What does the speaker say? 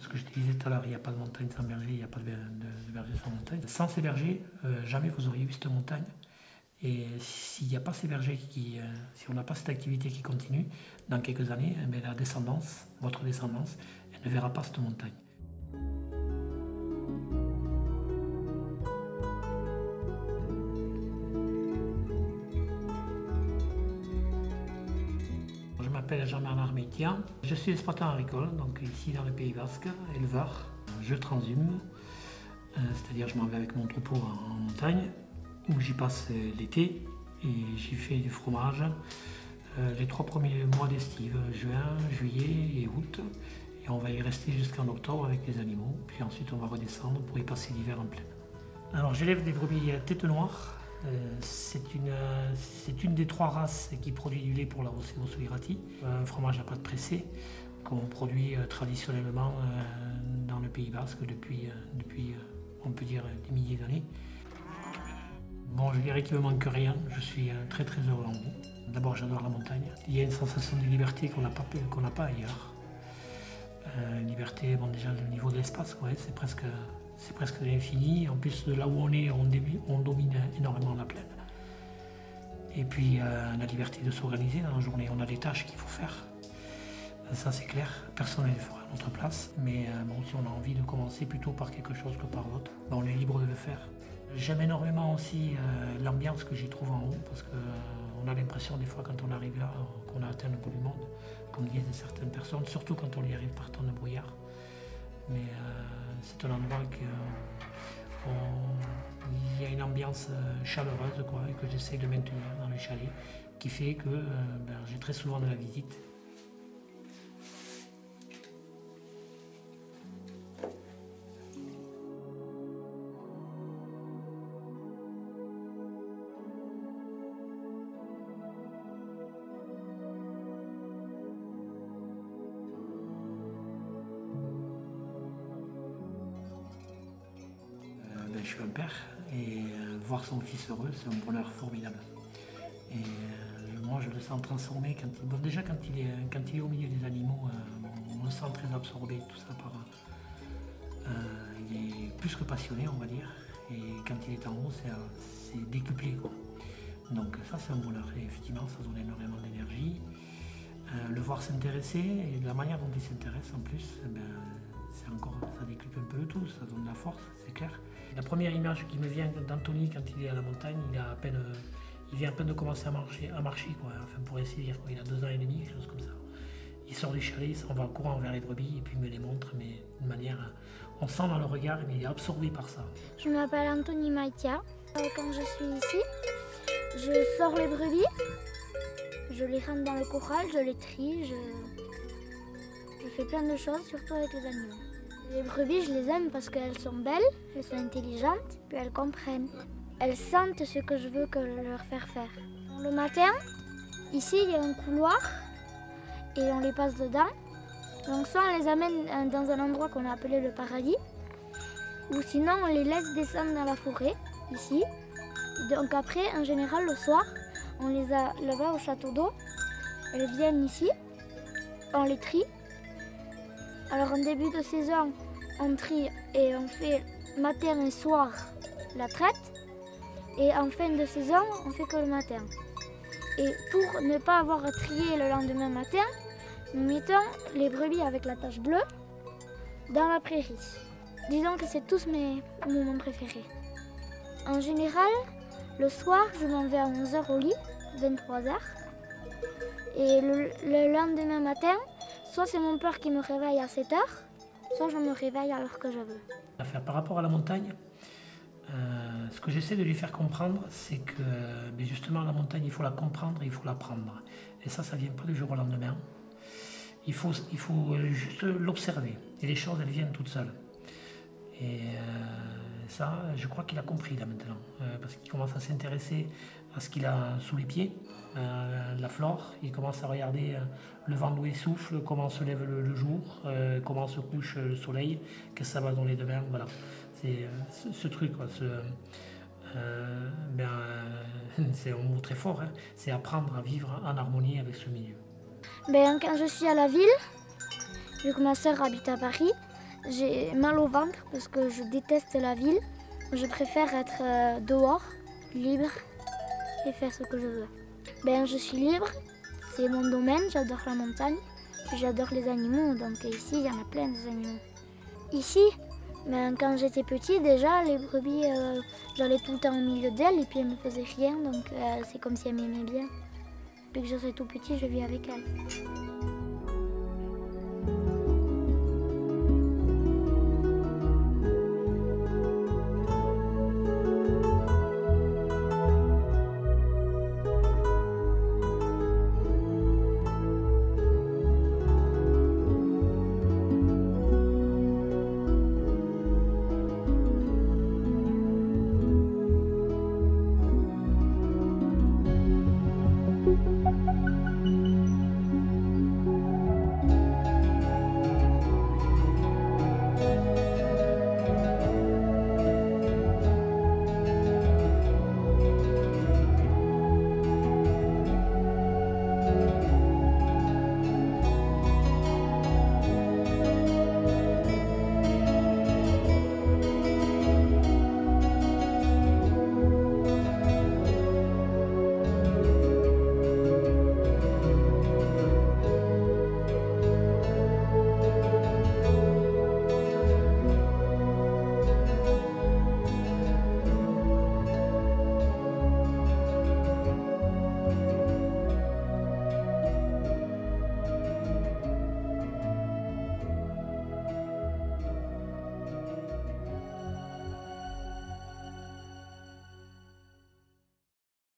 Ce que je te disais tout à l'heure, il n'y a pas de montagne sans berger, il n'y a pas de berger sans montagne. Sans ces bergers, jamais vous auriez vu cette montagne. Et s'il n'y a pas ces bergers, si on n'a pas cette activité qui continue, dans quelques années, la descendance, votre descendance, elle ne verra pas cette montagne. Je m'appelle Jean-Bernard Meytia, je suis exploitant agricole, donc ici dans le Pays Basque, éleveur. Je transhume, c'est-à-dire je m'en vais avec mon troupeau en montagne, où j'y passe l'été et j'y fais du fromage les 3 premiers mois d'estive, juin, juillet et août. Et on va y rester jusqu'en octobre avec les animaux, puis ensuite on va redescendre pour y passer l'hiver en plaine. Alors j'élève des brebis tête noire. C'est une des 3 races qui produit du lait pour la Rossimo-Soirati, un fromage à pâte pressée qu'on produit traditionnellement dans le Pays Basque depuis on peut dire des milliers d'années. Bon, je dirais qu'il ne me manque rien, je suis très très heureux en haut. D'abord j'adore la montagne, il y a une sensation de liberté qu'on n'a pas ailleurs. Liberté, bon déjà le niveau de l'espace, ouais, c'est presque l'infini. En plus de là où on est, on domine énormément la plaine. Et puis la liberté de s'organiser dans la journée. On a des tâches qu'il faut faire. Ça c'est clair, personne ne les fera à notre place. Mais bon, si on a envie de commencer plutôt par quelque chose que par l'autre, ben, on est libre de le faire. J'aime énormément aussi l'ambiance que j'y trouve en haut, parce qu'on a l'impression des fois quand on arrive là qu'on a atteint le bout du monde, comme disent certaines personnes, surtout quand on y arrive par temps de brouillard. Mais c'est un endroit il y a une ambiance chaleureuse quoi, et que j'essaie de maintenir dans les chalets, qui fait que j'ai très souvent de la visite. Je suis un père et voir son fils heureux, c'est un bonheur formidable. Et moi, je le sens transformé déjà quand il est au milieu des animaux, on le sent très absorbé, tout ça il est plus que passionné, on va dire. Et quand il est en haut, c'est décuplé, quoi. Donc ça, c'est un bonheur. Et effectivement, ça donne énormément d'énergie. Le voir s'intéresser et de la manière dont il s'intéresse en plus, ça décuple un peu le tout, ça donne de la force, c'est clair. La première image qui me vient d'Anthony quand il est à la montagne, il vient à peine de commencer à marcher quoi, enfin pour ainsi dire, quoi. Il a 2 ans et demi, quelque chose comme ça. Il sort du chalet, il s'en va en courant vers les brebis et puis il me les montre, mais d'une manière, on sent dans le regard, mais il est absorbé par ça. Je m'appelle Anthony Meytia. Quand je suis ici, je sors les brebis, je les rentre dans le corral, je les trie, je fais plein de choses, surtout avec les animaux. Les brebis, je les aime parce qu'elles sont belles, elles sont intelligentes, puis elles comprennent. Elles sentent ce que je veux leur faire faire. Le matin, ici, il y a un couloir et on les passe dedans. Donc soit on les amène dans un endroit qu'on a appelé le paradis, ou sinon on les laisse descendre dans la forêt, ici. Donc après, en général, le soir, on les a là-bas au château d'eau. Elles viennent ici, on les trie. Alors en début de saison, on trie et on fait matin et soir la traite. Et en fin de saison, on fait que le matin. Et pour ne pas avoir à trier le lendemain matin, nous mettons les brebis avec la tache bleue dans la prairie. Disons que c'est tous mes moments préférés. En général, le soir, je m'en vais à 11h au lit, 23h. Et le lendemain matin, soit c'est mon père qui me réveille à 7h, soit je me réveille à l'heure que je veux. Par rapport à la montagne, ce que j'essaie de lui faire comprendre, c'est que justement la montagne, il faut la comprendre et il faut la prendre. Et ça ne vient pas du jour au lendemain. Il faut juste l'observer. Et les choses, elles viennent toutes seules. Et ça, je crois qu'il a compris là maintenant. Parce qu'il commence à s'intéresser à ce qu'il a sous les pieds, la flore. Il commence à regarder le vent d'où il souffle, comment se lève le jour, comment se couche le soleil, qu'est-ce que ça va donner demain. Voilà. C'est ce truc, quoi. C'est un mot très fort, hein. C'est apprendre à vivre en harmonie avec ce milieu. Quand je suis à la ville, vu que ma sœur habite à Paris, J'ai mal au ventre parce que je déteste la ville. Je préfère être dehors, libre et faire ce que je veux. Je suis libre, c'est mon domaine, j'adore la montagne, j'adore les animaux, donc ici il y en a plein des animaux. Ici, quand j'étais petit déjà, les brebis, j'allais tout le temps au milieu d'elles et puis elles me faisaient rien, donc c'est comme si elles m'aimaient bien. Depuis que je suis tout petit, je vis avec elles.